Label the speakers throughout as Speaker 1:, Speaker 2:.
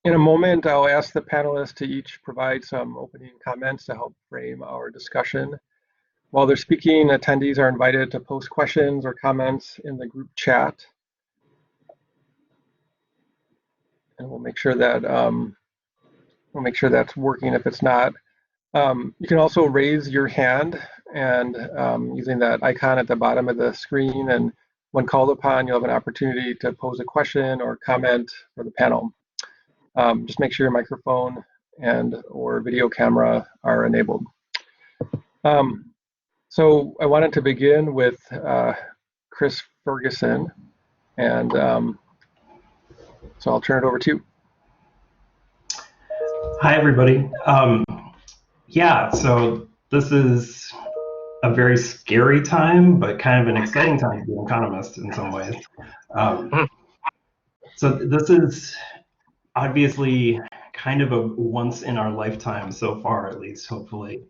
Speaker 1: In a moment, I'll ask the panelists to each provide some opening comments to help frame our discussion. While they're speaking, attendees are invited to post questions or comments in the group chat. And we'll make sure that that's working if it's not. You can also raise your hand and using that icon at the bottom of the screen, and when called upon, you'll have an opportunity to pose a question or comment for the panel. Just make sure your microphone and or video camera are enabled. So I wanted to begin with Chris Ferguson, and so I'll turn it over to you.
Speaker 2: Hi, everybody. Yeah, so this is a very scary time, but kind of an exciting time to be an economist in some ways. So this is obviously kind of a once in our lifetime so far, at least, hopefully,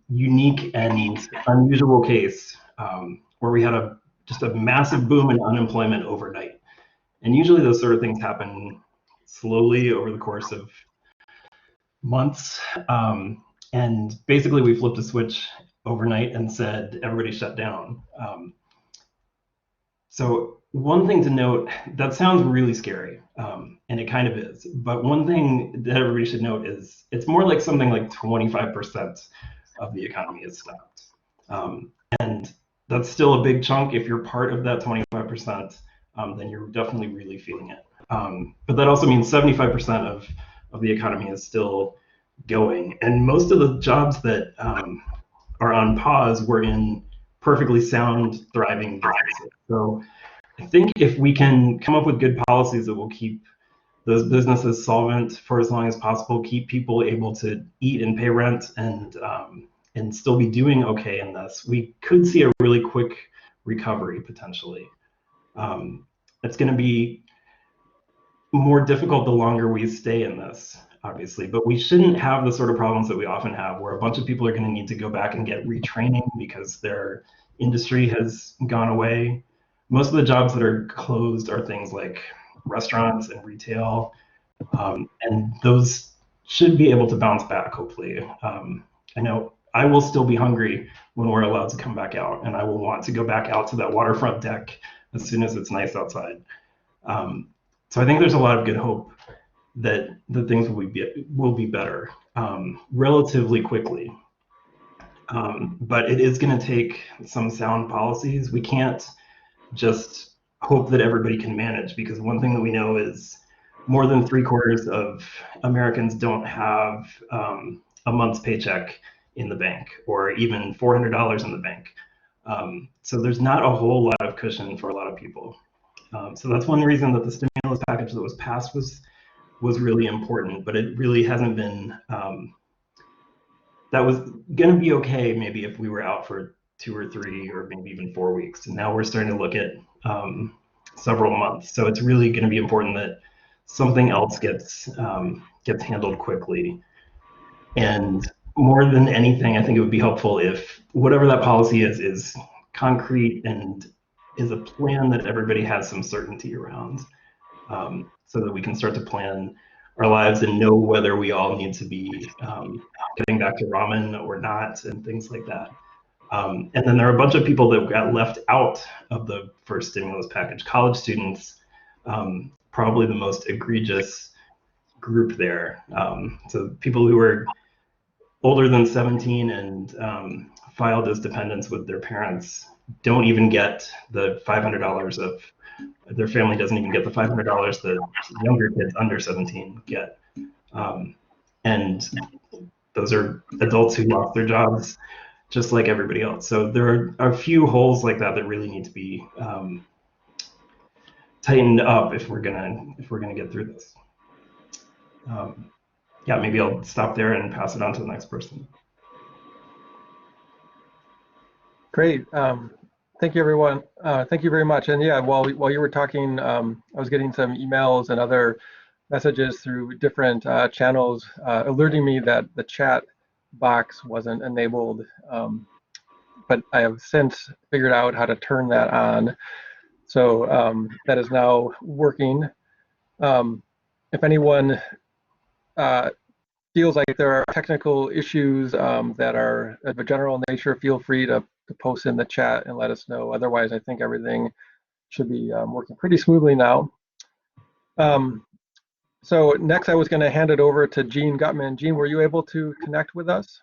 Speaker 2: unique and unusual case where we had just a massive boom in unemployment overnight. And usually those sort of things happen slowly over the course of months. And basically we flipped a switch overnight and said, everybody shut down. So one thing to note, that sounds really scary, and it kind of is, but one thing that everybody should note is it's more like something like 25% of the economy is stopped. And that's still a big chunk. If you're part of that 25%, then you're definitely really feeling it. But that also means 75% of the economy is still going. And most of the jobs that are on pause were in perfectly sound, thriving businesses. So I think if we can come up with good policies that will keep those businesses solvent for as long as possible, keep people able to eat and pay rent and still be doing okay in this, we could see a really quick recovery potentially. It's going to be more difficult the longer we stay in this, obviously, but we shouldn't have the sort of problems that we often have where a bunch of people are going to need to go back and get retraining because their industry has gone away. Most of the jobs that are closed are things like restaurants and retail, and those should be able to bounce back, hopefully. I know I will still be hungry when we're allowed to come back out, and I will want to go back out to that waterfront deck as soon as it's nice outside. So I think there's a lot of good hope that the things will be better relatively quickly. But it is going to take some sound policies. We can't just hope that everybody can manage, because one thing that we know is more than 3/4 of Americans don't have a month's paycheck in the bank or even $400 in the bank. So there's not a whole lot of cushion for a lot of people. So that's one reason that the stimulus package that was passed was really important, but it really hasn't been, that was going to be okay maybe if we were out for 2 or 3 or maybe even 4 weeks. And now we're starting to look at several months. So it's really going to be important that something else gets handled quickly. And more than anything, I think it would be helpful if whatever that policy is concrete and is a plan that everybody has some certainty around, so that we can start to plan our lives and know whether we all need to be getting back to ramen or not and things like that. And then there are a bunch of people that got left out of the first stimulus package. College students, probably the most egregious group there. So people who are older than 17 and filed as dependents with their parents don't even get the $500 of, their family doesn't even get the $500 that younger kids under 17 get. And those are adults who lost their jobs just like everybody else. So there are a few holes like that that really need to be tightened up if we're gonna get through this. Yeah, maybe I'll stop there and pass it on to the next person.
Speaker 1: Great. Thank you, everyone. Thank you very much. And yeah, while you were talking, I was getting some emails and other messages through different channels alerting me that the chat box wasn't enabled. But I have since figured out how to turn that on. So that is now working. if anyone feels like there are technical issues that are of a general nature, feel free to post in the chat and let us know. Otherwise, I think everything should be working pretty smoothly now. So next, I was going to hand it over to Jean Gutman. Jean, were you able to connect with us?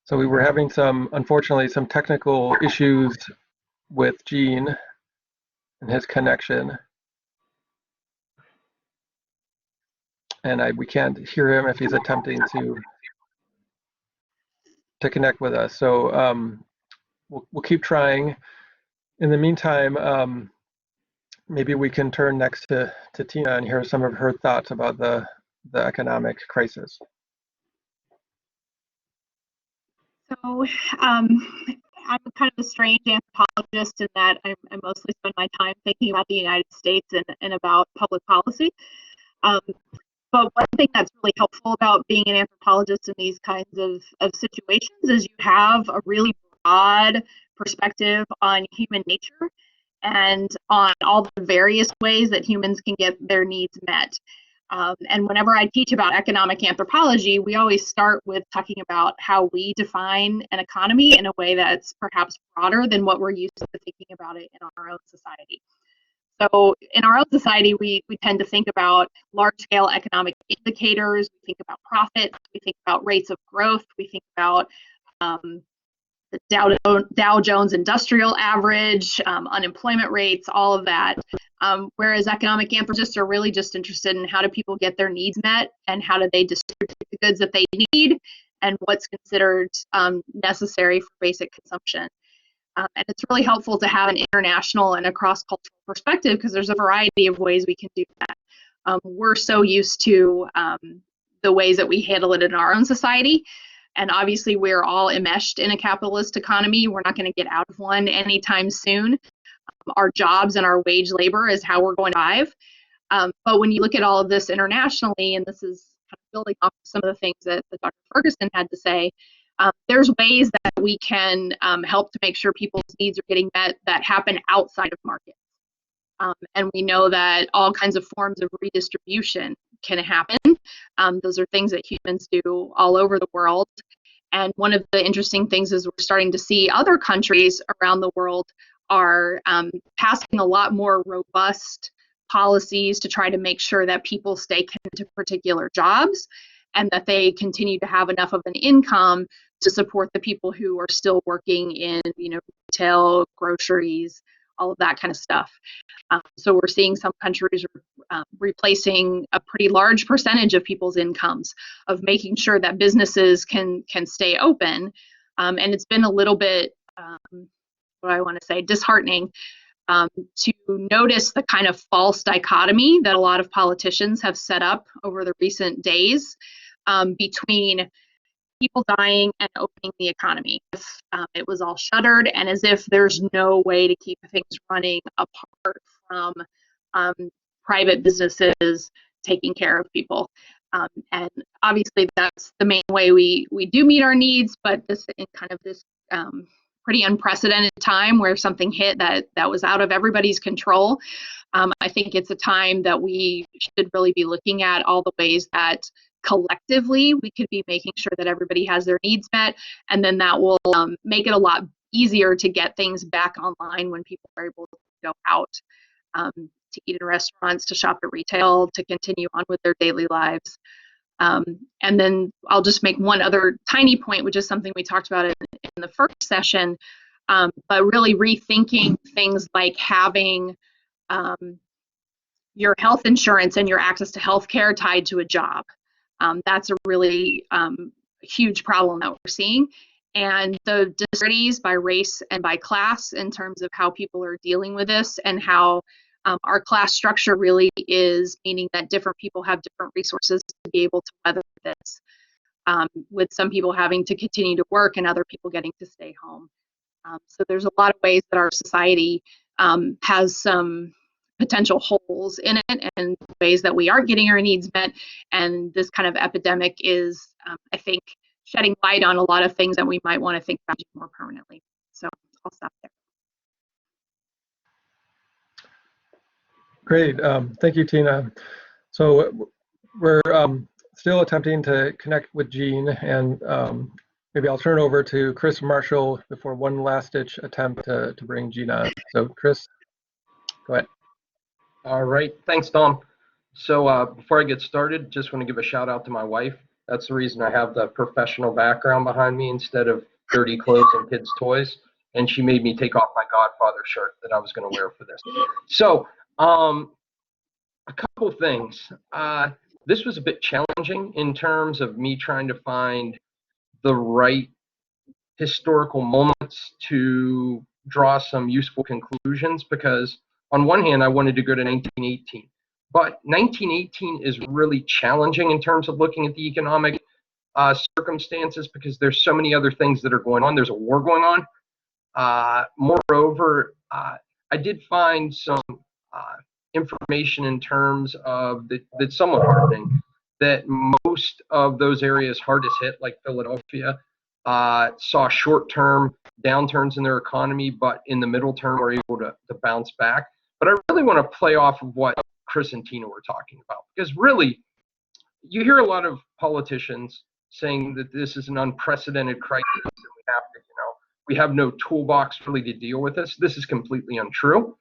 Speaker 1: So we were having unfortunately, some technical issues with Jean and his connection. And we can't hear him if he's attempting to connect with us. So we'll keep trying. In the meantime, maybe we can turn next to Tina and hear some of her thoughts about the economic crisis.
Speaker 3: So I'm kind of a strange anthropologist in that I mostly spend my time thinking about the United States and about public policy. But one thing that's really helpful about being an anthropologist in these kinds of situations is you have a really broad perspective on human nature and on all the various ways that humans can get their needs met. And whenever I teach about economic anthropology, we always start with talking about how we define an economy in a way that's perhaps broader than what we're used to thinking about it in our own society. So in our own society, we tend to think about large-scale economic indicators, we think about profits, we think about rates of growth, we think about the Dow Jones Industrial Average, unemployment rates, all of that. Whereas economic anthropologists are really just interested in how do people get their needs met and how do they distribute the goods that they need and what's considered necessary for basic consumption. And it's really helpful to have an international and a cross-cultural perspective because there's a variety of ways we can do that. We're so used to the ways that we handle it in our own society. And obviously, we're all enmeshed in a capitalist economy. We're not going to get out of one anytime soon. Our jobs and our wage labor is how we're going to survive. But when you look at all of this internationally, and this is kind of building off of some of the things that Dr. Ferguson had to say, there's ways that we can help to make sure people's needs are getting met that happen outside of markets. And we know that all kinds of forms of redistribution can happen. Those are things that humans do all over the world. And one of the interesting things is we're starting to see other countries around the world are passing a lot more robust policies to try to make sure that people stay committed to particular jobs and that they continue to have enough of an income to support the people who are still working in, retail, groceries, all of that kind of stuff. So we're seeing some countries replacing a pretty large percentage of people's incomes, of making sure that businesses can stay open. And it's been a little bit, disheartening to notice the kind of false dichotomy that a lot of politicians have set up over the recent days between people dying and opening the economy. If it was all shuttered and as if there's no way to keep things running apart from private businesses taking care of people. And obviously that's the main way we do meet our needs, but this in kind of this pretty unprecedented time where something hit that was out of everybody's control. I think it's a time that we should really be looking at all the ways that collectively we could be making sure that everybody has their needs met, and then that will make it a lot easier to get things back online when people are able to go out to eat in restaurants, to shop at retail, to continue on with their daily lives. And then I'll just make one other tiny point, which is something we talked about in the first session, but really rethinking things like having your health insurance and your access to health care tied to a job. That's a really huge problem that we're seeing. And the disparities by race and by class in terms of how people are dealing with this and how our class structure really is meaning that different people have different resources to be able to weather this, with some people having to continue to work and other people getting to stay home. So there's a lot of ways that our society has some potential holes in it and ways that we aren't getting our needs met. And this kind of epidemic is, I think, shedding light on a lot of things that we might want to think about more permanently. So I'll stop there.
Speaker 1: Great. Thank you, Tina. So we're still attempting to connect with Jean, and maybe I'll turn over to Chris Marshall before one last-ditch attempt to bring Jean on. So Chris, go ahead.
Speaker 4: All right. Thanks, Tom. So before I get started, just want to give a shout out to my wife. That's the reason I have the professional background behind me instead of dirty clothes and kids' toys. And she made me take off my Godfather shirt that I was going to wear for this. So a couple things. This was a bit challenging in terms of me trying to find the right historical moments to draw some useful conclusions, because on one hand, I wanted to go to 1918. But 1918 is really challenging in terms of looking at the economic circumstances, because there's so many other things that are going on. There's a war going on. Moreover, I did find some information in terms of that's somewhat heartening, that most of those areas hardest hit, like Philadelphia, saw short-term downturns in their economy, but in the middle term were able to bounce back. But I really want to play off of what Chris and Tina were talking about, because really, you hear a lot of politicians saying that this is an unprecedented crisis and we have no toolbox really to deal with this. This is completely untrue.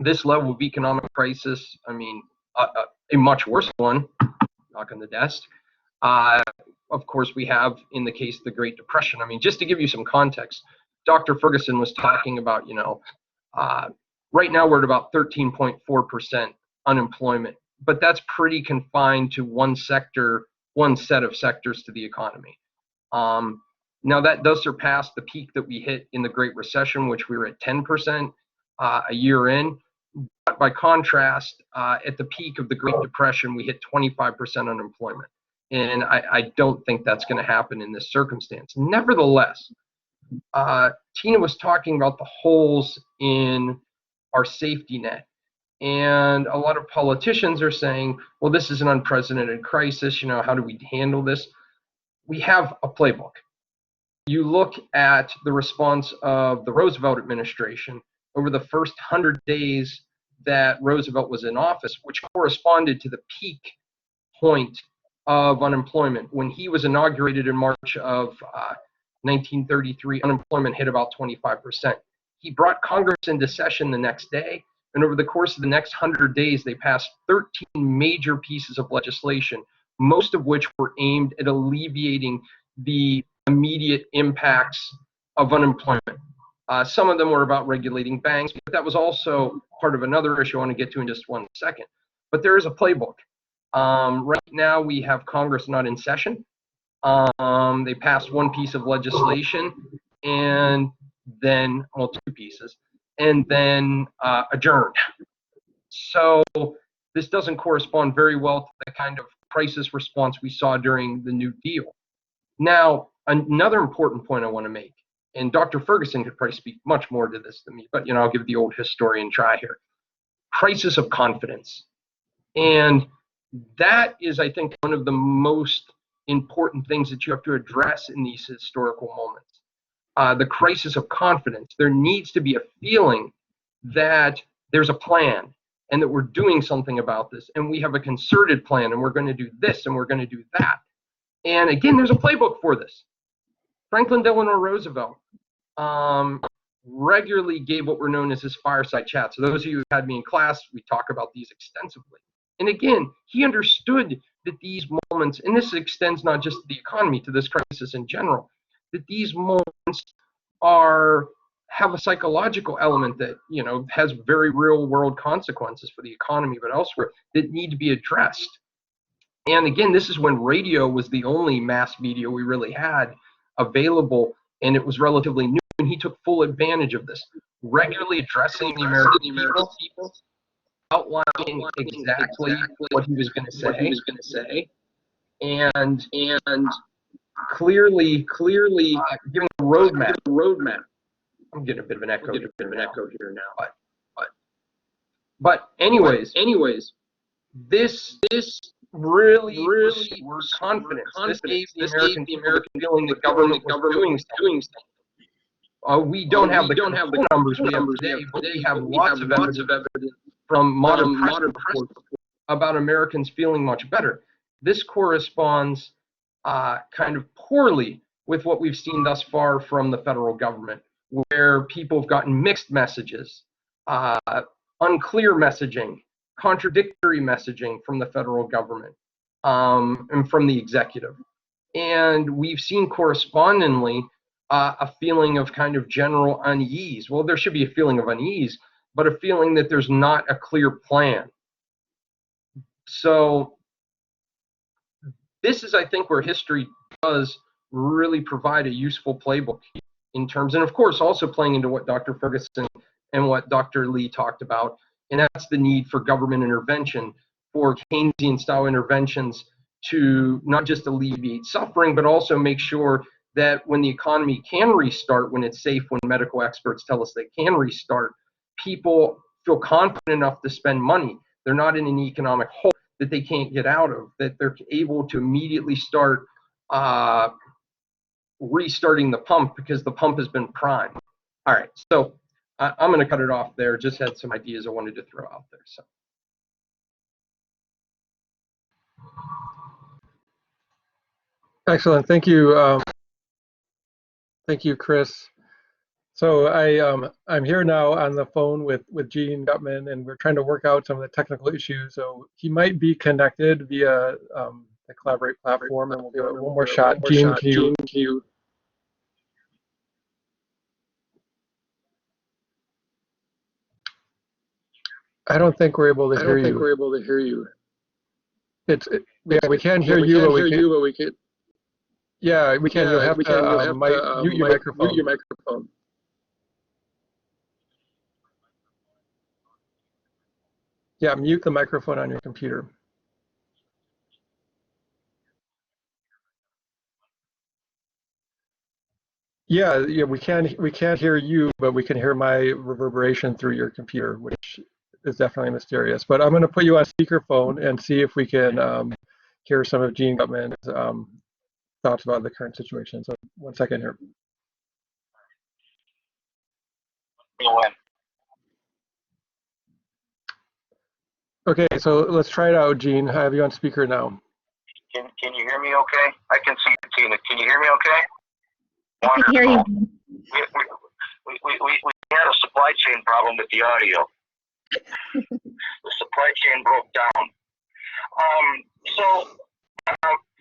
Speaker 4: This level of economic crisis, I mean, a much worse one, knock on the desk. Of course, we have in the case of the Great Depression. I mean, just to give you some context, Dr. Ferguson was talking about, right now we're at about 13.4% unemployment, but that's pretty confined to one sector, one set of sectors to the economy. Now that does surpass the peak that we hit in the Great Recession, which we were at 10% a year in. But by contrast, at the peak of the Great Depression, we hit 25% unemployment. And I don't think that's going to happen in this circumstance. Nevertheless, Tina was talking about the holes in our safety net. And a lot of politicians are saying, well, this is an unprecedented crisis. How do we handle this? We have a playbook. You look at the response of the Roosevelt administration over the first 100 days that Roosevelt was in office, which corresponded to the peak point of unemployment. When he was inaugurated in March of 1933, unemployment hit about 25%. He brought Congress into session the next day, and over the course of the next 100 days, they passed 13 major pieces of legislation, most of which were aimed at alleviating the immediate impacts of unemployment. Some of them were about regulating banks, but that was also part of another issue I want to get to in just one second. But there is a playbook. Right now, we have Congress not in session. They passed one piece of legislation, and then, well, two pieces, and then adjourned. So this doesn't correspond very well to the kind of crisis response we saw during the New Deal. Now, another important point I want to make, and Dr. Ferguson could probably speak much more to this than me, but I'll give the old historian try here. Crisis of confidence. And that is, I think, one of the most important things that you have to address in these historical moments. The crisis of confidence. There needs to be a feeling that there's a plan and that we're doing something about this, and we have a concerted plan, and we're going to do this and we're going to do that. And again, there's a playbook for this. Franklin Delano Roosevelt regularly gave what were known as his fireside chats. So those of you who had me in class, we talk about these extensively. And again, he understood that these moments, and this extends not just to the economy, to this crisis in general, that these moments have a psychological element that has very real world consequences for the economy, but elsewhere, that need to be addressed. And again, this is when radio was the only mass media we really had available, and it was relatively new, and he took full advantage of this, regularly addressing the American people, outlining exactly what he was going to say, and clearly giving a roadmap. I'm getting a bit of an echo here now, but anyways, this really was confidence. This gave the American feeling the government was doing something. We don't have the numbers we have today, but we have lots of evidence from modern press reports about Americans feeling much better. This corresponds kind of poorly with what we've seen thus far from the federal government, where people have gotten mixed messages, unclear messaging, contradictory messaging from the federal government and from the executive. And we've seen correspondingly a feeling of kind of general unease. Well, there should be a feeling of unease, but a feeling that there's not a clear plan. So this is, I think, where history does really provide a useful playbook in terms, and of course, also playing into what Dr. Ferguson and what Dr. Lee talked about, and that's the need for government intervention, for Keynesian-style interventions to not just alleviate suffering, but also make sure that when the economy can restart, when it's safe, when medical experts tell us they can restart, people feel confident enough to spend money. They're not in an economic hole that they can't get out of, that they're able to immediately start restarting the pump because the pump has been primed. All right, so I'm going to cut it off there. Just had some ideas I wanted to throw out there. So.
Speaker 1: Excellent. Thank you. Thank you, Chris. So I'm here now on the phone with Gene Gutman, and we're trying to work out some of the technical issues. So he might be connected via the Collaborate platform, and we'll give it one more shot. Gene, can you? I don't think we're able to hear you. Yeah, we can hear you, but we can. Yeah, we can. You'll have to mute your microphone. Yeah, mute the microphone on your computer. Yeah, we can't hear you, but we can hear my reverberation through your computer, which is definitely mysterious. But I'm going to put you on speakerphone and see if we can hear some of Gene Gutman's thoughts about the current situation. So 1 second here. Okay, so let's try it out, Gene. I have you on speaker now.
Speaker 5: Can you hear me okay? I can see you, Tina. Can you hear me okay?
Speaker 3: I can hear you.
Speaker 5: We had a supply chain problem with the audio. The supply chain broke down.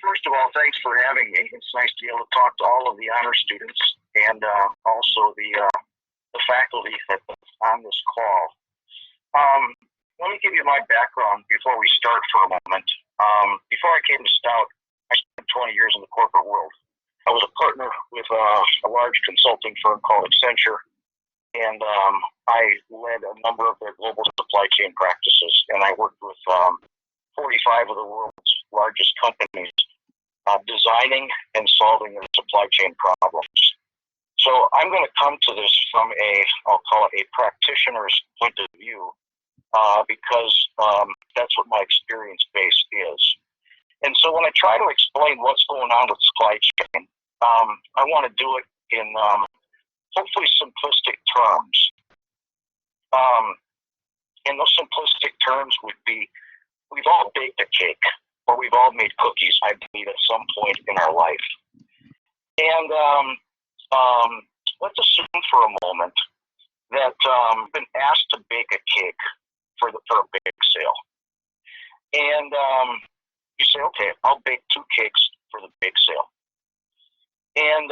Speaker 5: First of all, thanks for having me. It's nice to be able to talk to all of the honor students and also the faculty that's on this call. Let me give you my background before we start for a moment. Before I came to Stout, I spent 20 years in the corporate world. I was a partner with a large consulting firm called Accenture, and I led a number of their global supply chain practices, and I worked with 45 of the world's largest companies designing and solving their supply chain problems. So I'm going to come to this from I'll call it a practitioner's point of view, because that's what my experience base is. And so when I try to explain what's going on with supply chain, I want to do it in hopefully simplistic terms. And those simplistic terms would be, we've all baked a cake, or we've all made cookies, I believe, at some point in our life. And let's assume for a moment that I've been asked to bake a cake for a bake sale. And you say, okay, I'll bake 2 cakes for the bake sale. And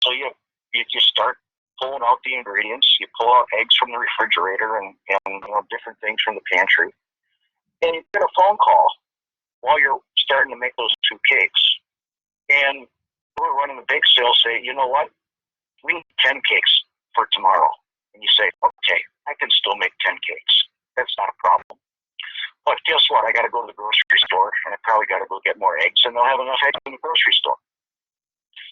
Speaker 5: so you start pulling out the ingredients. You pull out eggs from the refrigerator and different things from the pantry. And you get a phone call while you're starting to make those 2 cakes. And we're running the bake sale, say, you know what? We need 10 cakes for tomorrow. And you say, okay, I can still make 10 cakes. That's not a problem. But guess what? I got to go to the grocery store, and I probably got to go get more eggs, and they'll have enough eggs in the grocery store.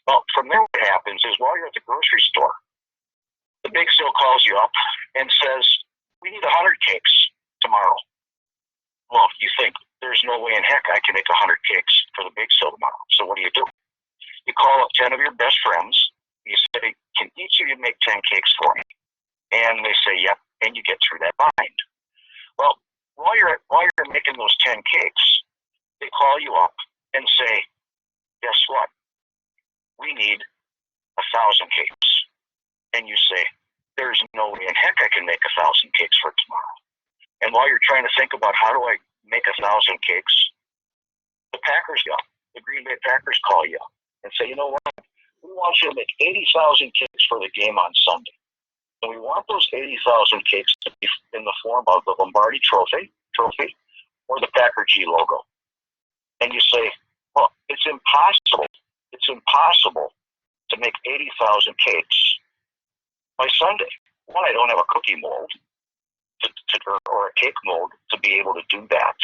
Speaker 5: Well, from there, what happens is while you're at the grocery store, the bake sale calls you up and says, we need 100 cakes tomorrow. Well, you think, there's no way in heck I can make 100 cakes for the bake sale tomorrow. So what do? You call up 10 of your best friends. You say, can each of you make 10 cakes for me? And they say, yep, and you get through that bind. Well, while you're making those 10 cakes, they call you up and say, guess what? We need 1,000 cakes. And you say, there's no way in heck I can make 1,000 cakes for tomorrow. And while you're trying to think about how do I make 1,000 cakes, the Packers the Green Bay Packers call you and say, you know what? We want you to make 80,000 cakes for the game on Sunday. And we want those 80,000 cakes to be in the form of the Lombardi trophy or the Packer G logo. And you say, well, it's impossible. It's impossible to make 80,000 cakes by Sunday. One, I don't have a cookie mold or a cake mold to be able to do that.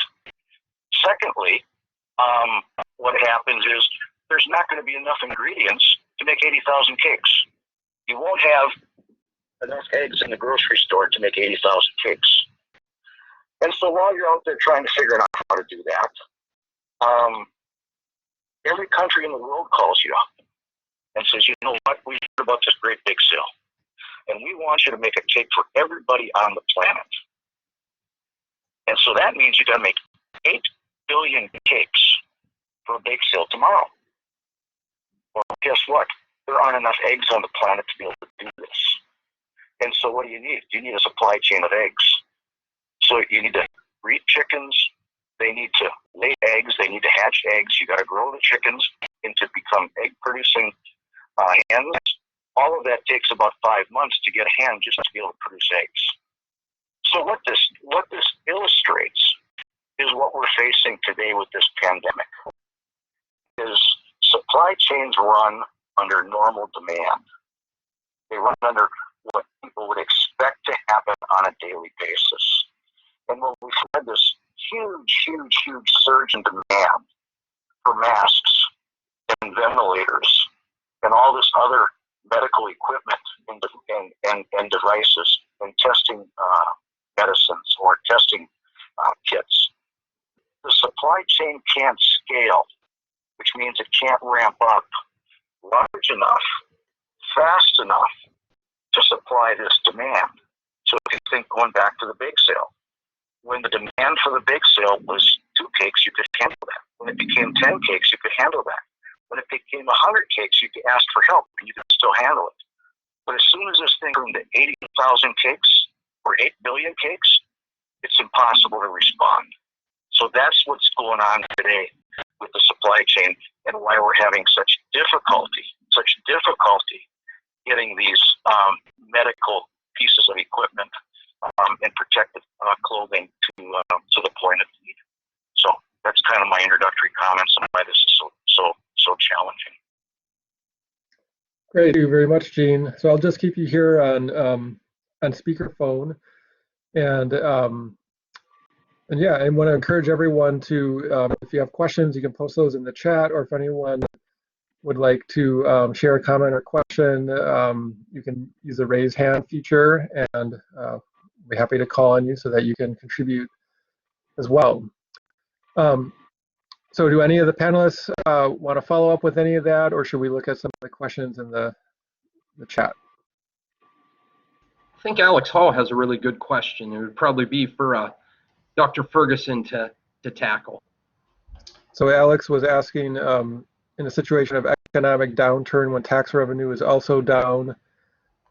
Speaker 5: Secondly, what happens is there's not going to be enough ingredients to make 80,000 cakes. You won't have enough eggs in the grocery store to make 80,000 cakes. And so while you're out there trying to figure out how to do that, every country in the world calls you up and says, you know what, we heard about this great big sale, and we want you to make a cake for everybody on the planet. And so that means you got to make 8 billion cakes for a bake sale tomorrow. Well, guess what? There aren't enough eggs on the planet to be able to do this. And so what do? You need a supply chain of eggs. So you need to breed chickens. They need to lay eggs. They need to hatch eggs. You got to grow the chickens into become egg-producing hens. All of that takes about 5 months to get a hen just to be able to produce eggs. So what this illustrates is what we're facing today with this pandemic. Is supply chains run under normal demand. They run under what people would expect to happen on a daily basis. And when we've had this huge surge in demand for masks and ventilators and all this other medical equipment and devices and testing medicines or testing kits, the supply chain can't scale, which means it can't ramp up large enough, fast enough to supply this demand. So if you think going back to the bake sale, when the demand for the bake sale was 2 cakes, you could handle that. When it became 10 cakes, you could handle that. When it became 100 cakes, you could ask for help and you could still handle it. But as soon as this thing grew to 80,000 cakes or 8 billion cakes, it's impossible to respond. So that's what's going on today with the supply chain and why we're having such difficulty getting these medical pieces of equipment and protective clothing to the point of need. So that's kind of my introductory comments on why this is so challenging.
Speaker 1: Great, thank you very much, Gene. So I'll just keep you here on speakerphone, and yeah, I want to encourage everyone to, if you have questions, you can post those in the chat, or if anyone would like to share a comment or question, you can use the raise hand feature, and I'll be happy to call on you so that you can contribute as well. So do any of the panelists want to follow up with any of that, or should we look at some of the questions in the chat?
Speaker 4: I think Alex Hall has a really good question. It would probably be for Dr. Ferguson to tackle.
Speaker 1: So Alex was asking, in a situation of economic downturn when tax revenue is also down,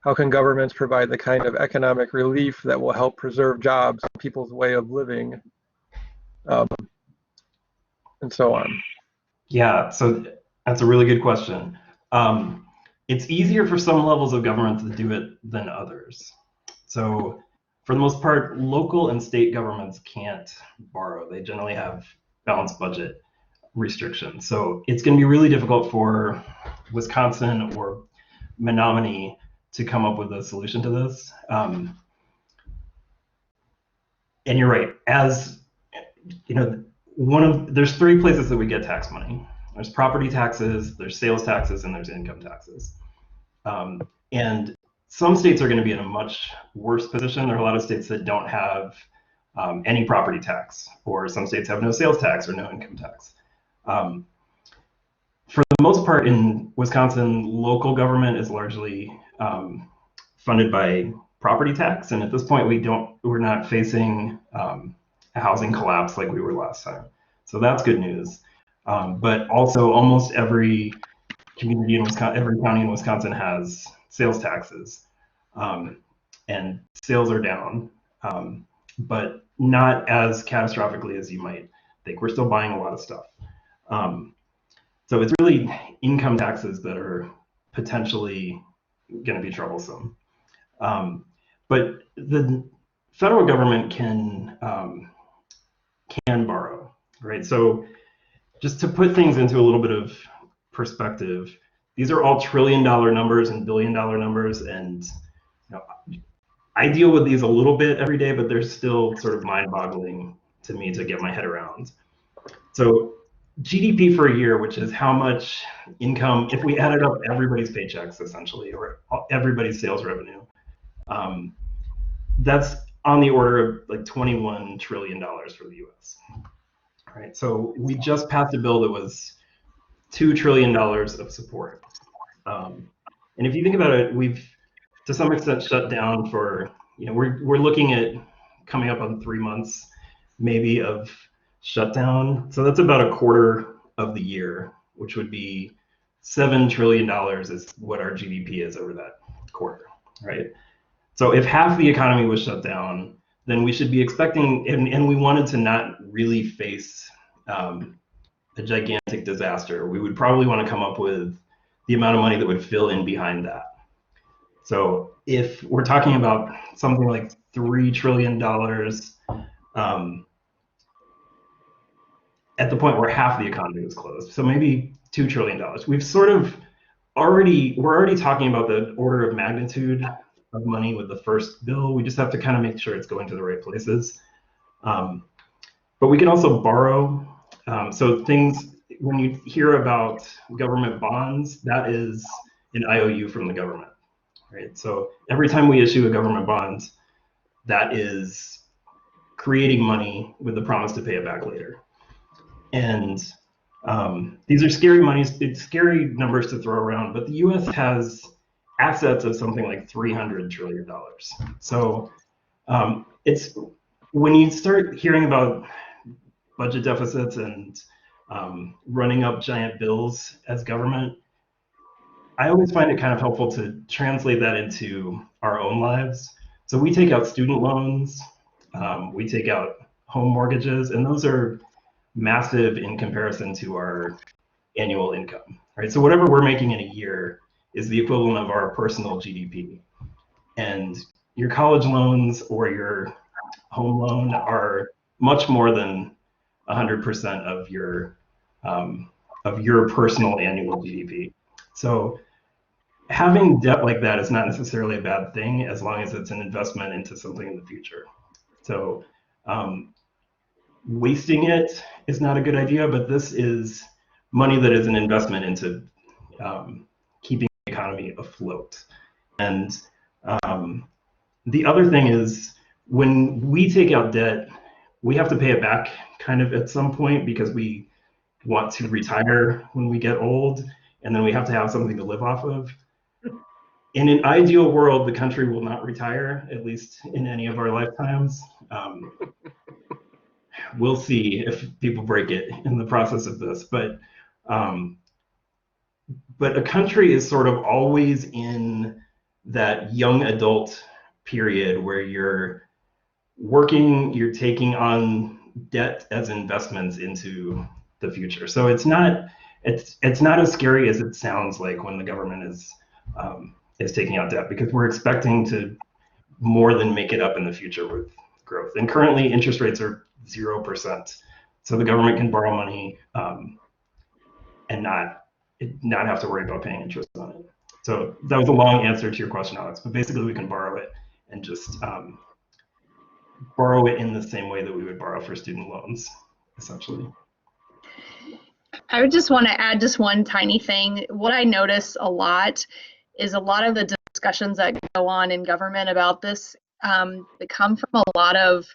Speaker 1: how can governments provide the kind of economic relief that will help preserve jobs and people's way of living, and so on?
Speaker 2: Yeah, so that's a really good question. It's easier for some levels of government to do it than others. So for the most part, local and state governments can't borrow. They generally have balanced budget restrictions. So it's going to be really difficult for Wisconsin or Menominee to come up with a solution to this. And you're right, as you know, there's 3 places that we get tax money. There's property taxes, there's sales taxes, and there's income taxes. And some states are going to be in a much worse position. There are a lot of states that don't have any property tax, or some states have no sales tax or no income tax. For the most part, in Wisconsin, local government is largely funded by property tax, and at this point we're not facing a housing collapse like we were last time. So that's good news. But also almost every community in Wisconsin, every county in Wisconsin has sales taxes, and sales are down, but not as catastrophically as you might think. We're still buying a lot of stuff. So it's really income taxes that are potentially going to be troublesome. But the federal government can borrow, right? So just to put things into a little bit of perspective, these are all trillion-dollar numbers and billion-dollar numbers, and I deal with these a little bit every day, but they're still sort of mind-boggling to me to get my head around. So GDP for a year, which is how much income, if we added up everybody's paychecks essentially, or everybody's sales revenue, that's on the order of like $21 trillion for the US. Right. So we just passed a bill that was $2 trillion of support. And if you think about it, we've to some extent shut down for, we're looking at coming up on 3 months maybe of shutdown. So that's about a quarter of the year, which would be $7 trillion is what our GDP is over that quarter, right? So if half the economy was shut down, then we should be expecting, and we wanted to not really face a gigantic disaster, we would probably want to come up with the amount of money that would fill in behind that. So if we're talking about something like $3 trillion, at the point where half the economy was closed, so maybe $2 trillion, we're already talking about the order of magnitude of money with the first bill. We just have to kind of make sure it's going to the right places. But we can also borrow. So things, when you hear about government bonds, that is an IOU from the government, right? So every time we issue a government bond, that is creating money with the promise to pay it back later. And these are scary monies, it's scary numbers to throw around, but the US has assets of something like $300 trillion. So it's when you start hearing about budget deficits and running up giant bills as government, I always find it kind of helpful to translate that into our own lives. So we take out student loans, we take out home mortgages, and those are massive in comparison to our annual income, right? So whatever we're making in a year is the equivalent of our personal GDP. And your college loans or your home loan are much more than 100% of your personal annual GDP. So having debt like that is not necessarily a bad thing as long as it's an investment into something in the future. So wasting it is not a good idea, but this is money that is an investment into keeping the economy afloat. And the other thing is, when we take out debt, we have to pay it back kind of at some point because we want to retire when we get old, and then we have to have something to live off of. In an ideal world, the country will not retire, at least in any of our lifetimes. We'll see if people break it in the process of this, but a country is sort of always in that young adult period where you're working, you're taking on debt as investments into the future. So it's not as scary as it sounds like when the government is taking out debt, because we're expecting to more than make it up in the future with growth. And currently interest rates are 0%. So the government can borrow money and not have to worry about paying interest on it. So that was a long answer to your question, Alex, but basically we can borrow it and just borrow it in the same way that we would borrow for student loans, essentially.
Speaker 3: I would just want to add just one tiny thing. What I notice a lot is a lot of the discussions that go on in government about this, they come from a lot of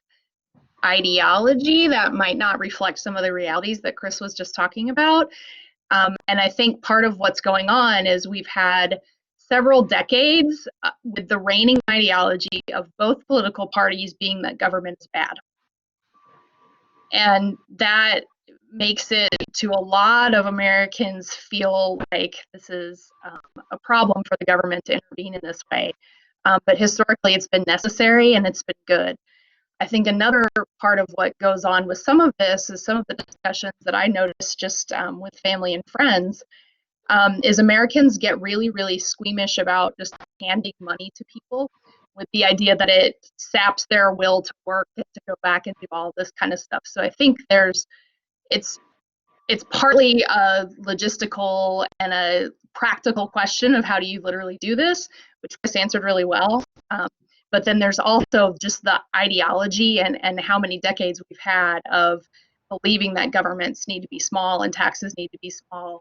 Speaker 3: ideology that might not reflect some of the realities that Chris was just talking about. And I think part of what's going on is we've had several decades with the reigning ideology of both political parties being that government is bad. And that makes it to a lot of Americans feel like this is a problem for the government to intervene in this way. But historically, it's been necessary and it's been good. I think another part of what goes on with some of this is some of the discussions that I noticed just with family and friends is Americans get really, really squeamish about just handing money to people with the idea that it saps their will to work and to go back and do all this kind of stuff. So I think it's partly a logistical and a practical question of how do you literally do this, which Chris answered really well. But then there's also just the ideology and how many decades we've had of believing that governments need to be small and taxes need to be small,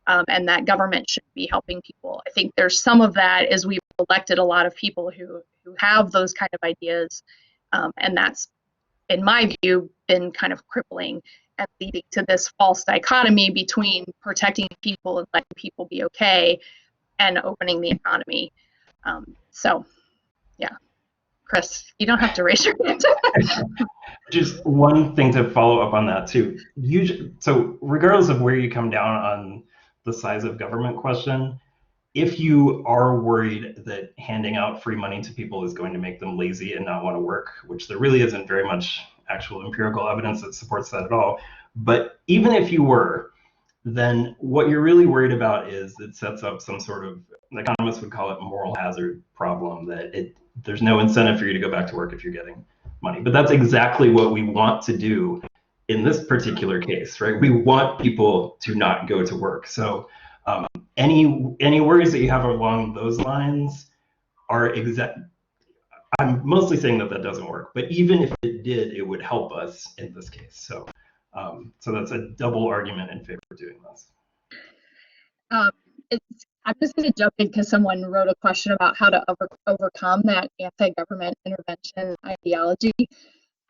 Speaker 3: and that government should be helping people. I think there's some of that as we've elected a lot of people who have those kind of ideas, and that's, in my view, been kind of crippling and leading to this false dichotomy between protecting people and letting people be okay and opening the economy. So, yeah. Chris, you don't have to raise your hand.
Speaker 2: Just one thing to follow up on that too. So regardless of where you come down on the size of government question, if you are worried that handing out free money to people is going to make them lazy and not want to work, which there really isn't very much actual empirical evidence that supports that at all, but even if you were, then what you're really worried about is it sets up some sort of, economists would call it moral hazard problem, that there's no incentive for you to go back to work if you're getting money. But that's exactly what we want to do in this particular case, right? We want people to not go to work. So any worries that you have along those lines are I'm mostly saying that doesn't work, but even if it did, it would help us in this case. So that's a double argument in favor of doing this.
Speaker 3: I'm just going to jump in because someone wrote a question about how to overcome that anti-government intervention ideology.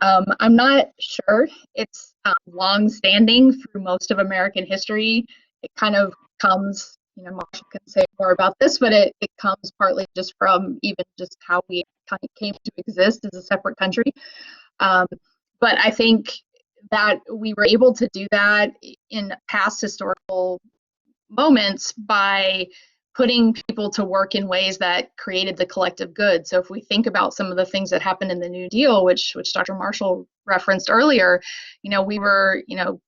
Speaker 3: I'm not sure. It's long-standing through most of American history. It kind of comes, Marshall can say more about this, but it comes partly just from even just how we kind of came to exist as a separate country. But I think that we were able to do that in past historical moments by putting people to work in ways that created the collective good. So if we think about some of the things that happened in the New Deal, which Dr. Marshall referenced earlier, we were,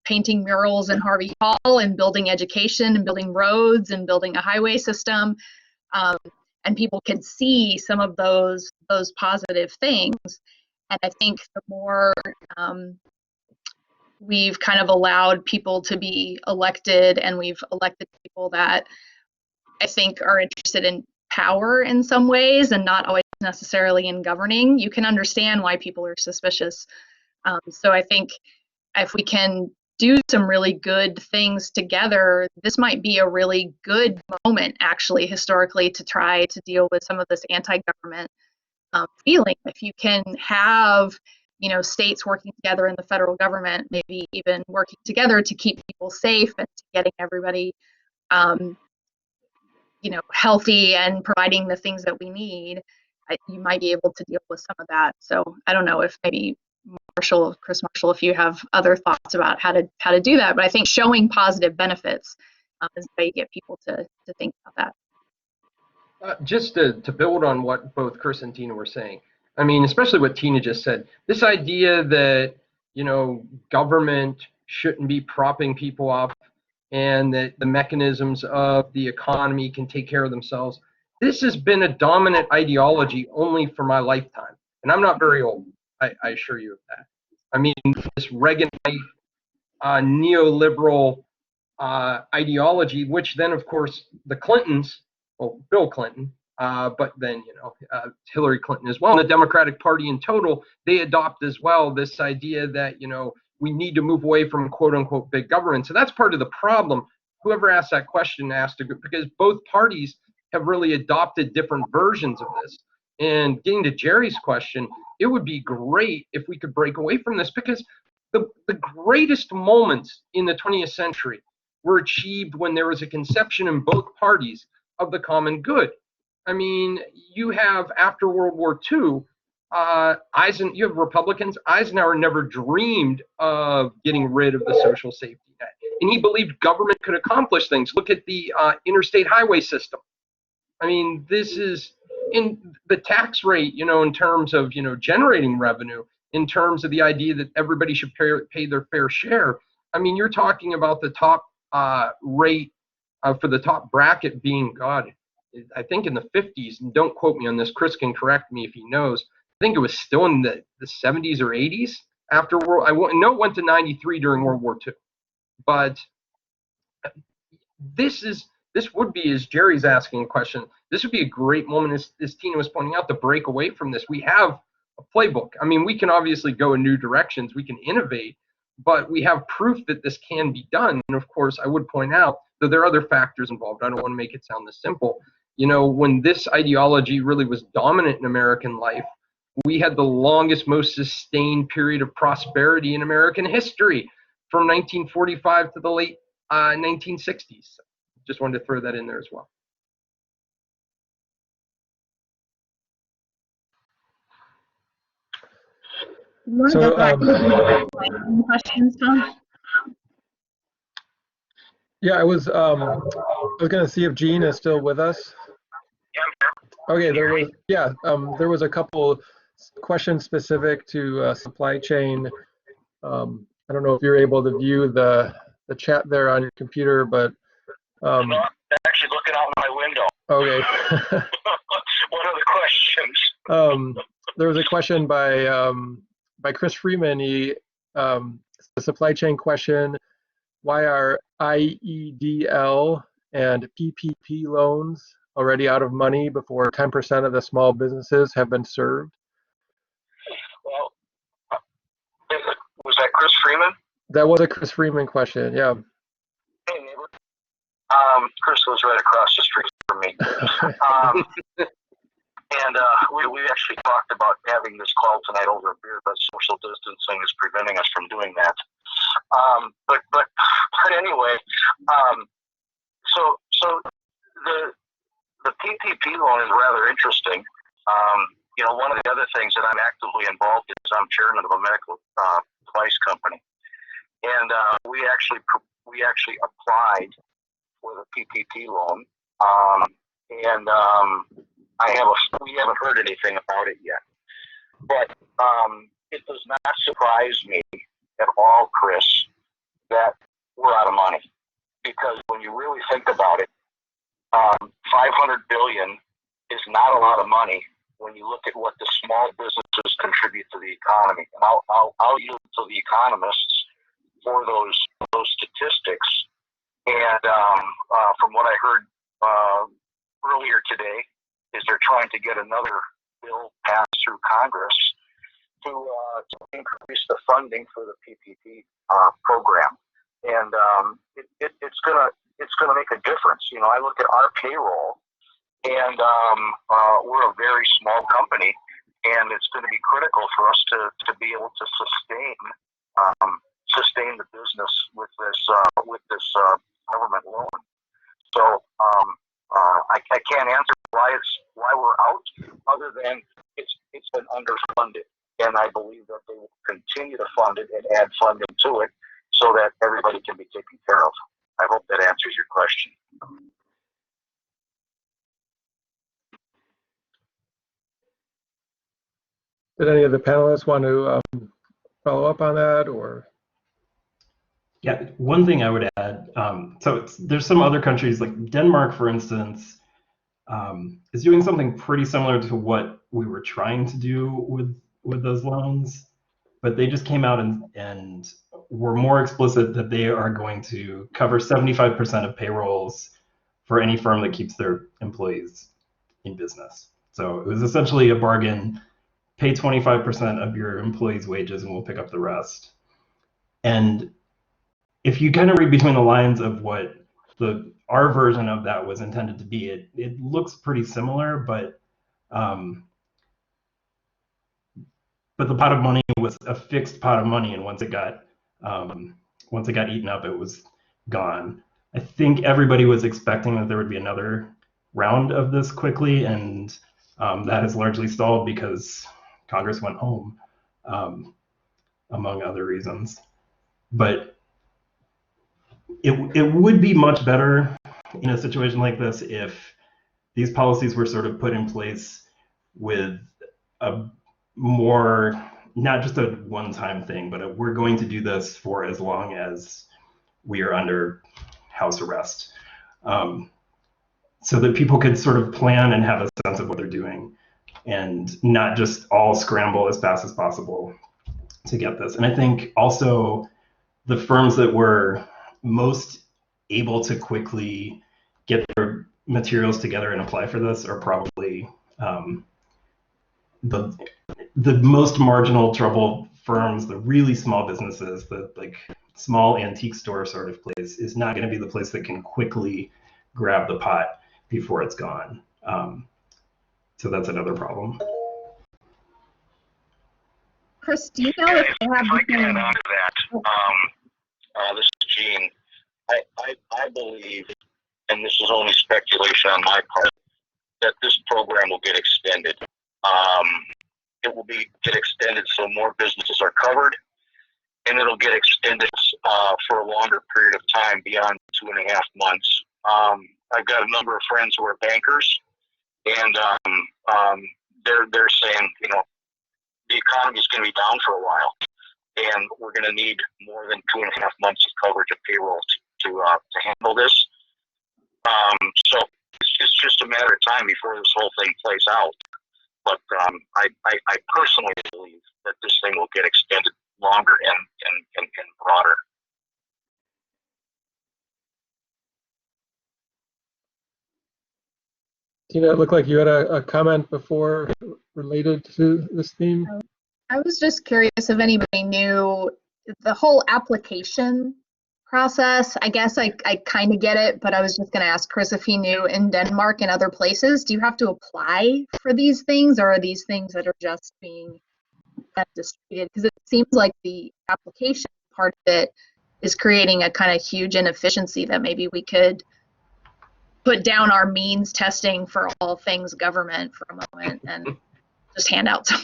Speaker 3: painting murals in Harvey Hall and building education and building roads and building a highway system. And people could see some of those positive things. And I think the more we've kind of allowed people to be elected, and we've elected people that I think are interested in power in some ways and not always necessarily in governing, you can understand why people are suspicious. So I think if we can do some really good things together, this might be a really good moment, actually, historically, to try to deal with some of this anti-government feeling. If you can have states working together in the federal government, maybe even working together to keep people safe and to getting everybody healthy and providing the things that we need, you might be able to deal with some of that. So I don't know if maybe Chris Marshall, if you have other thoughts about how to do that, but I think showing positive benefits is the way you get people to think about that.
Speaker 4: Just to build on what both Chris and Tina were saying, I mean, especially what Tina just said, this idea that, government shouldn't be propping people up and that the mechanisms of the economy can take care of themselves. This has been a dominant ideology only for my lifetime. And I'm not very old, I assure you of that. I mean, this Reaganite neoliberal ideology, which then, of course, the Clintons, well, Bill Clinton, but then, Hillary Clinton as well, and the Democratic Party in total, they adopt as well this idea that, we need to move away from quote unquote big government. So that's part of the problem. Whoever asked that question asked because both parties have really adopted different versions of this. And getting to Jerry's question, it would be great if we could break away from this, because the greatest moments in the 20th century were achieved when there was a conception in both parties of the common good. I mean, you have after World War II, you have Republicans. Eisenhower never dreamed of getting rid of the social safety net, and he believed government could accomplish things. Look at the interstate highway system. I mean, this is in the tax rate, in terms of, generating revenue, in terms of the idea that everybody should pay their fair share. I mean, you're talking about the top rate for the top bracket being, God, I think in the 50s, and don't quote me on this, Chris can correct me if he knows. I think it was still in the 70s or 80s after I know it went to 93 during World War II. But this would be, as Jerry's asking a question, this would be a great moment, as Tina was pointing out, to break away from this. We have a playbook. I mean, we can obviously go in new directions, we can innovate, but we have proof that this can be done. And of course, I would point out that there are other factors involved. I don't want to make it sound this simple. When this ideology really was dominant in American life, we had the longest, most sustained period of prosperity in American history from 1945 to the late 1960s. Just wanted to throw that in there as well.
Speaker 3: So, questions, Tom?
Speaker 1: Yeah, I was going to see if Gene is still with us. Okay, there was a couple questions specific to supply chain. I don't know if you're able to view the chat there on your computer, but
Speaker 5: no, I'm actually looking out my window.
Speaker 1: Okay.
Speaker 5: What are the questions?
Speaker 1: There was a question by Chris Freeman. He the supply chain question: why are IEDL and PPP loans already out of money before 10% of the small businesses have been served?
Speaker 5: Well, was that Chris Freeman?
Speaker 1: That was a Chris Freeman question, yeah.
Speaker 5: Hey, neighbor. Chris lives right across the street from me. And we actually talked about having this call tonight over a beer, but social distancing is preventing us from doing that. But anyway, so the PPP loan is rather interesting. One of the other things that I'm actively involved in is I'm chairman of a medical device company, and we actually applied for the PPP loan, and we haven't heard anything about it yet. But it does not surprise me at all, Chris, that we're out of money, because when you really think about it, $500 billion is not a lot of money when you look at what the small businesses contribute to the economy. And I'll yield to the economists for those statistics. And from what I heard earlier today, is they're trying to get another bill passed through Congress to increase the funding for the PPP program, and it's gonna make a difference. I look at our payroll, and we're a very small company, and it's going to be critical for us to be able to sustain the business with this government loan. So I can't answer why we're out, other than it's been underfunded, and I believe that they will continue to fund it and add funding to it so that everybody can be taken care of. I hope that answers your question.
Speaker 1: Did any of the panelists want to follow up on that, or?
Speaker 2: Yeah, one thing I would add, there's some other countries, like Denmark, for instance, is doing something pretty similar to what we were trying to do with those loans, but they just came out and were more explicit that they are going to cover 75% of payrolls for any firm that keeps their employees in business. So it was essentially a bargain: pay 25% of your employees' wages and we'll pick up the rest. And if you kind of read between the lines of what our version of that was intended to be, it looks pretty similar, but the pot of money was a fixed pot of money, and once it got eaten up, it was gone. I think everybody was expecting that there would be another round of this quickly, and that has largely stalled because Congress went home, among other reasons. But it would be much better in a situation like this if these policies were sort of put in place with a more, not just a one-time thing, but we're going to do this for as long as we are under house arrest, so that people could sort of plan and have a sense of what they're doing and not just all scramble as fast as possible to get this. And I think also the firms that were most able to quickly get their materials together and apply for this are probably the most marginal trouble firms. The really small businesses, the like small antique store sort of place, is not going to be the place that can quickly grab the pot before it's gone. So that's another problem.
Speaker 3: Chris, do you know if they have
Speaker 5: if I can add on to that, this is Gene. I believe, and this is only speculation on my part, that this program will get extended. It will get extended so more businesses are covered, and it'll get extended for a longer period of time beyond 2.5 months. I've got a number of friends who are bankers, and they're saying, you know, the economy is going to be down for a while, and we're going to need more than 2.5 months of coverage of payroll to handle this. So it's just a matter of time before this whole thing plays out. But I personally believe that this thing will get extended longer and broader.
Speaker 1: Tina, it looked like you had a comment before related to this theme.
Speaker 3: I was just curious if anybody knew the whole application process. I guess I kind of get it, but I was just going to ask Chris if he knew in Denmark and other places, do you have to apply for these things, or are these things that are just being distributed? Because it seems like the application part of it is creating a kind of huge inefficiency that maybe we could put down our means testing for all things government for a moment and just hand out some.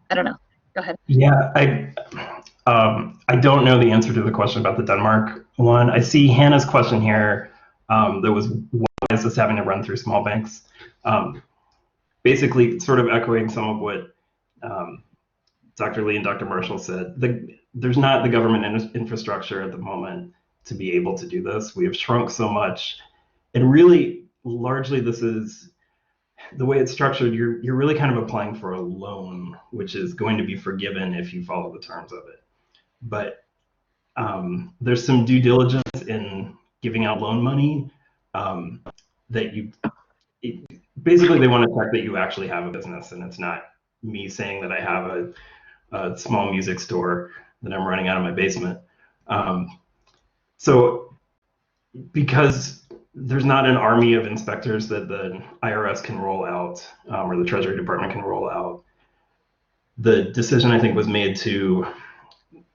Speaker 3: I don't know. Go ahead.
Speaker 2: Yeah, I don't know the answer to the question about the Denmark one. I see Hannah's question here. That was, why is this having to run through small banks? Basically, sort of echoing some of what Dr. Lee and Dr. Marshall said. There's not the government infrastructure at the moment to be able to do this. We have shrunk so much. And really, largely, this is the way it's structured. You're really kind of applying for a loan, which is going to be forgiven if you follow the terms of it. But there's some due diligence in giving out loan money that basically they want to check that you actually have a business, and it's not me saying that I have a small music store that I'm running out of my basement. So because there's not an army of inspectors that the IRS can roll out, or the Treasury Department can roll out, the decision, I think, was made to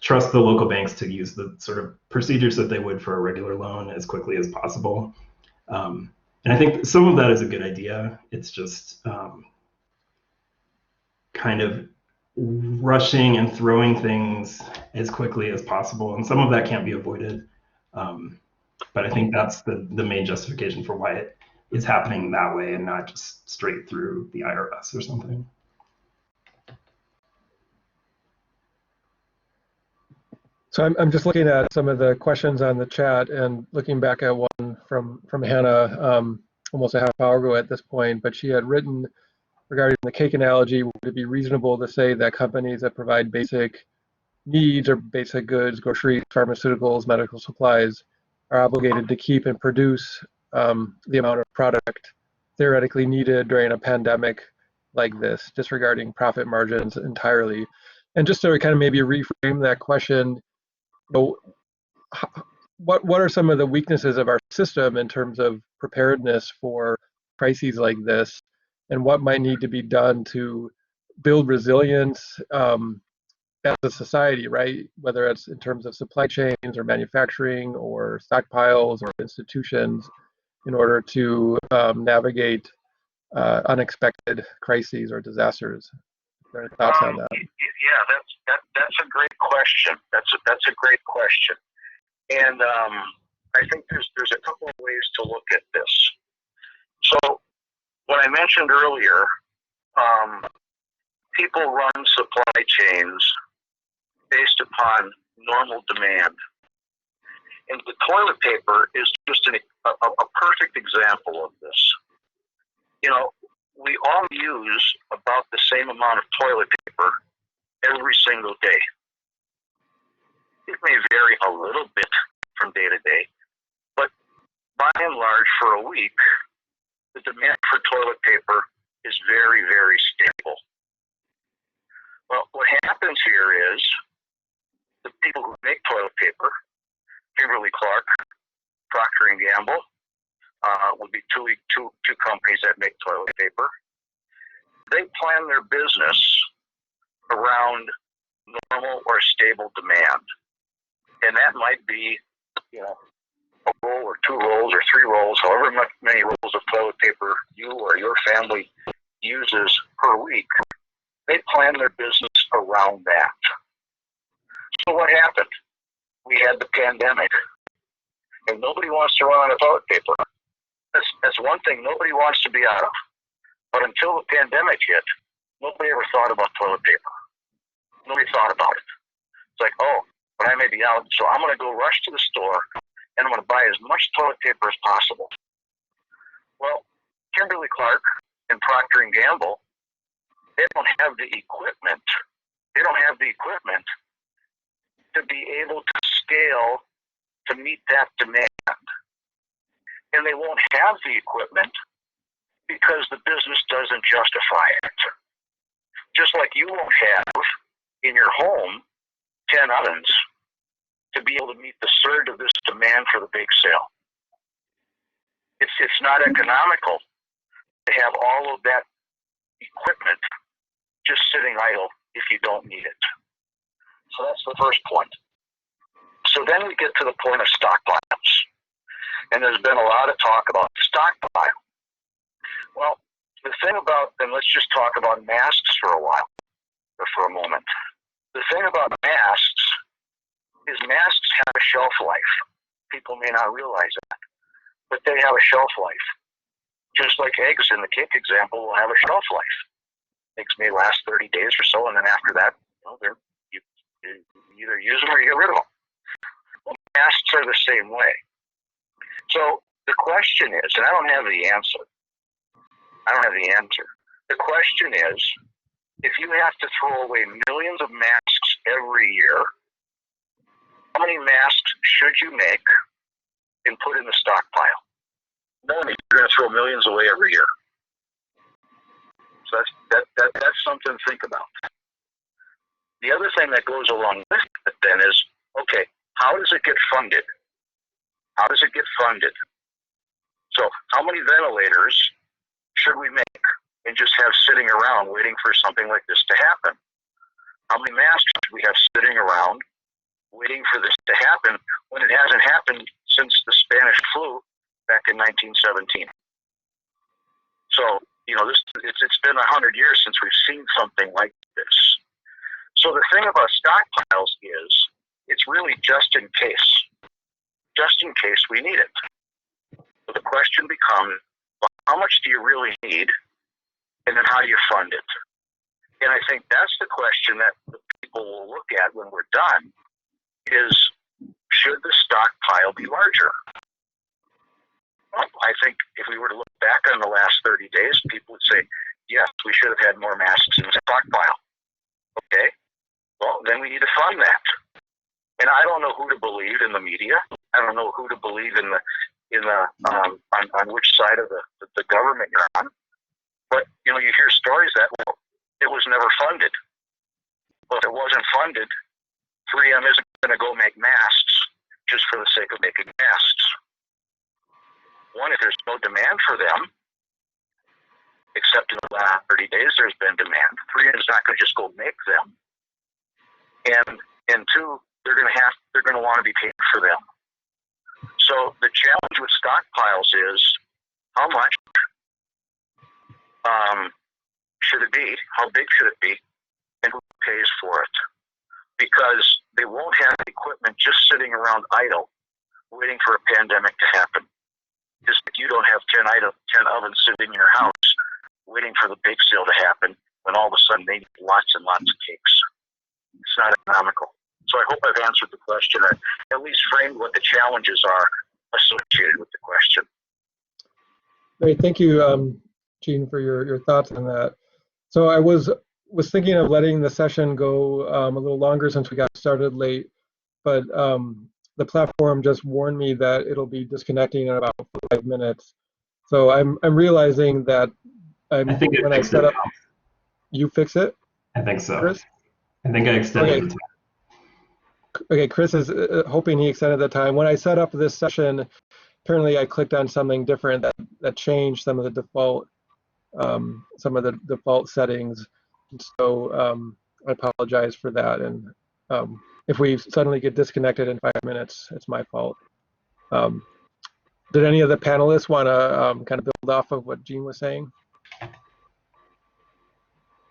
Speaker 2: trust the local banks to use the sort of procedures that they would for a regular loan as quickly as possible. And I think some of that is a good idea. It's just kind of rushing and throwing things as quickly as possible. And some of that can't be avoided. But I think that's the main justification for why it is happening that way and not just straight through the IRS or something.
Speaker 1: So I'm just looking at some of the questions on the chat and looking back at one from Hannah almost a half hour ago at this point, but she had written regarding the cake analogy, would it be reasonable to say that companies that provide basic needs or basic goods, groceries, pharmaceuticals, medical supplies, are obligated to keep and produce the amount of product theoretically needed during a pandemic like this, disregarding profit margins entirely? And just to kind of maybe reframe that question, you know, what are some of the weaknesses of our system in terms of preparedness for crises like this, and what might need to be done to build resilience as a society, right? Whether it's in terms of supply chains or manufacturing or stockpiles or institutions, in order to navigate unexpected crises or disasters? Are there any thoughts on that?
Speaker 5: Yeah, that's a great question. That's a great question, and I think there's a couple of ways to look at this. So, what I mentioned earlier, people run supply chains based upon normal demand. And the toilet paper is just a perfect example of this. You know, we all use about the same amount of toilet paper every single day. It may vary a little bit from day to day, but by and large, for a week, the demand for toilet paper is very, very stable. Well, what happens here is the people who make toilet paper, Kimberly-Clark, Procter & Gamble, would be two companies that make toilet paper. They plan their business around normal or stable demand. And that might be, you know, a roll or 2 rolls or 3 rolls, however many rolls of toilet paper you or your family uses per week. They plan their business around that. So what happened? We had the pandemic, and nobody wants to run out of toilet paper. That's one thing nobody wants to be out of. But until the pandemic hit, nobody ever thought about toilet paper. Nobody thought about it. It's like, oh, but I may be out, so I'm going to go rush to the store, and I'm going to buy as much toilet paper as possible. Well, Kimberly-Clark and Procter & Gamble, they don't have the equipment. They don't have the equipment to be able to scale to meet that demand. And they won't have the equipment because the business doesn't justify it. Just like you won't have in your home 10 ovens to be able to meet the surge of this demand for the bake sale. It's not economical to have all of that equipment just sitting idle if you don't need it. So that's the first point. So then we get to the point of stockpiles. And there's been a lot of talk about stockpile. Well, the thing about, and let's just talk about masks for a while, or for a moment. The thing about masks is masks have a shelf life. People may not realize that, but they have a shelf life. Just like eggs in the cake example will have a shelf life. Eggs may last 30 days or so, and then after that, you either use them or you get rid of them. Well, masks are the same way. So the question is, and I don't have the answer. The question is, if you have to throw away millions of masks every year, how many masks should you make and put in the stockpile? Knowing you're going to throw millions away every year. So that's something to think about. The other thing that goes along with it then is, okay, how does it get funded? How does it get funded? So how many ventilators should we make and just have sitting around waiting for something like this to happen? How many masks should we have sitting around waiting for this to happen when it hasn't happened since the Spanish flu back in 1917? So, it's been 100 years since we've seen something like this. So the thing about stockpiles is it's really just in case we need it. So the question becomes, well, how much do you really need? And then how do you fund it? And I think that's the question that the people will look at when we're done is, should the stockpile be larger? Well, I think if we were to look back on the last 30 days, people would say, yes, we should have had more masks in the stockpile. Okay, well, then we need to fund that. And I don't know who to believe in the media. I don't know who to believe on which side of the government you're on. But, you hear stories that, well, it was never funded. Well, if it wasn't funded, 3M isn't going to go make masks just for the sake of making masks. One, if there's no demand for them, except in the last 30 days there's been demand. 3M is not going to just go make them. And two, they're going to want to be paid for them. So the challenge with stockpiles is how much should it be? How big should it be? And who pays for it? Because they won't have equipment just sitting around idle, waiting for a pandemic to happen. Just like you don't have 10 ovens sitting in your house, waiting for the bake sale to happen, when all of a sudden they need lots and lots of cakes. It's not economical. So I hope I've answered the question, or at least framed what the challenges are associated with the question.
Speaker 1: Great, thank you, Gene, for your thoughts on that. So I was thinking of letting the session go a little longer since we got started late, but the platform just warned me that it'll be disconnecting in about 5 minutes. So I'm realizing that
Speaker 2: I think
Speaker 1: when I set up, you fix it?
Speaker 2: I think so.
Speaker 1: Chris?
Speaker 2: I think I extended it.
Speaker 1: Okay, Chris is hoping he extended the time. When I set up this session, apparently I clicked on something different that changed some of the default settings. So I apologize for that. And if we suddenly get disconnected in 5 minutes, it's my fault. Did any of the panelists want to kind of build off of what Gene was saying?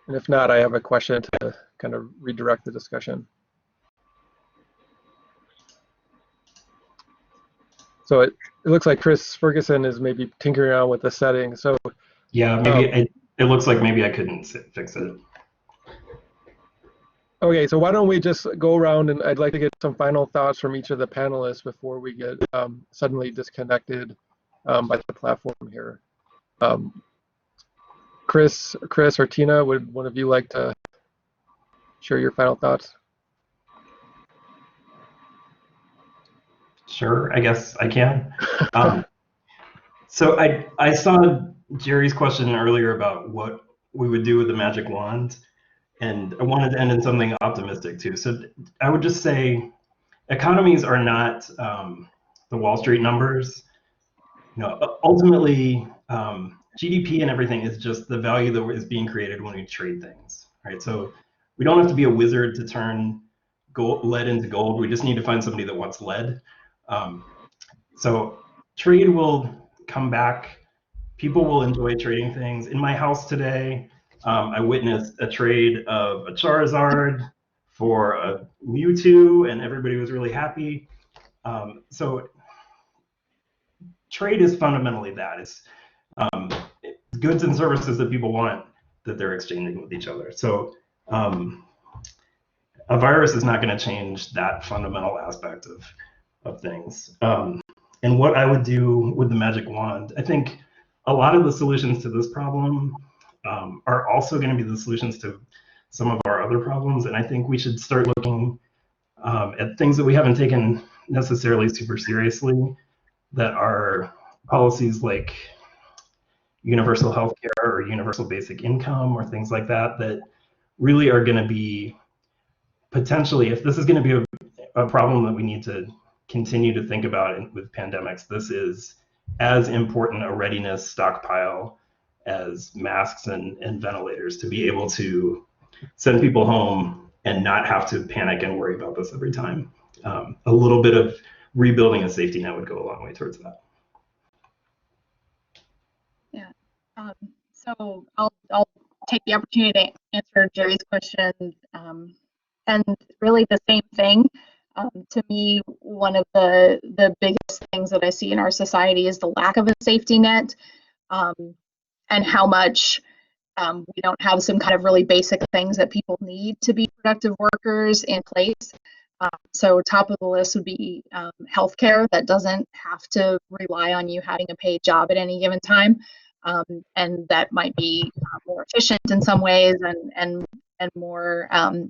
Speaker 1: And if not, I have a question to kind of redirect the discussion. So it looks like Chris Ferguson is maybe tinkering around with the settings. So
Speaker 2: yeah, maybe it looks like maybe I couldn't fix it.
Speaker 1: Okay, so why don't we just go around, and I'd like to get some final thoughts from each of the panelists before we get suddenly disconnected by the platform here. Chris or Tina, would one of you like to share your final thoughts?
Speaker 2: Sure, I guess I can. So I saw Jerry's question earlier about what we would do with the magic wand, and I wanted to end in something optimistic too. So I would just say economies are not the Wall Street numbers. You know, ultimately, GDP and everything is just the value that is being created when we trade things, right? So we don't have to be a wizard to turn lead into gold. We just need to find somebody that wants lead. So trade will come back. People will enjoy trading things. In my house today, I witnessed a trade of a Charizard for a Mewtwo, and everybody was really happy. So trade is fundamentally that. It's goods and services that people want that they're exchanging with each other. So a virus is not going to change that fundamental aspect of things. And what I would do with the magic wand, I think a lot of the solutions to this problem are also going to be the solutions to some of our other problems. And I think we should start looking at things that we haven't taken necessarily super seriously, that are policies like universal health care or universal basic income or things like that, that really are going to be potentially, if this is going to be a problem that we need to continue to think about with pandemics, this is as important a readiness stockpile as masks and ventilators, to be able to send people home and not have to panic and worry about this every time. A little bit of rebuilding a safety net would go a long way towards that.
Speaker 3: Yeah. So I'll take the opportunity to answer Jerry's question, and really the same thing. To me, one of the biggest things that I see in our society is the lack of a safety net, and how much we don't have some kind of really basic things that people need to be productive workers in place. So top of the list would be healthcare that doesn't have to rely on you having a paid job at any given time, and that might be more efficient in some ways and more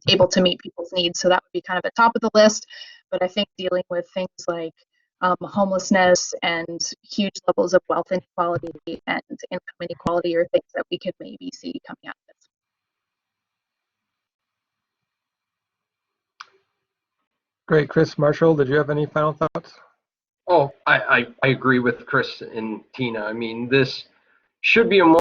Speaker 3: able to meet people's needs. So that would be kind of at top of the list. But I think dealing with things like homelessness and huge levels of wealth inequality and income inequality are things that we could maybe see coming out of this.
Speaker 1: Great. Chris Marshall, did you have any final thoughts?
Speaker 4: Oh, I agree with Chris and Tina. I mean, this should be a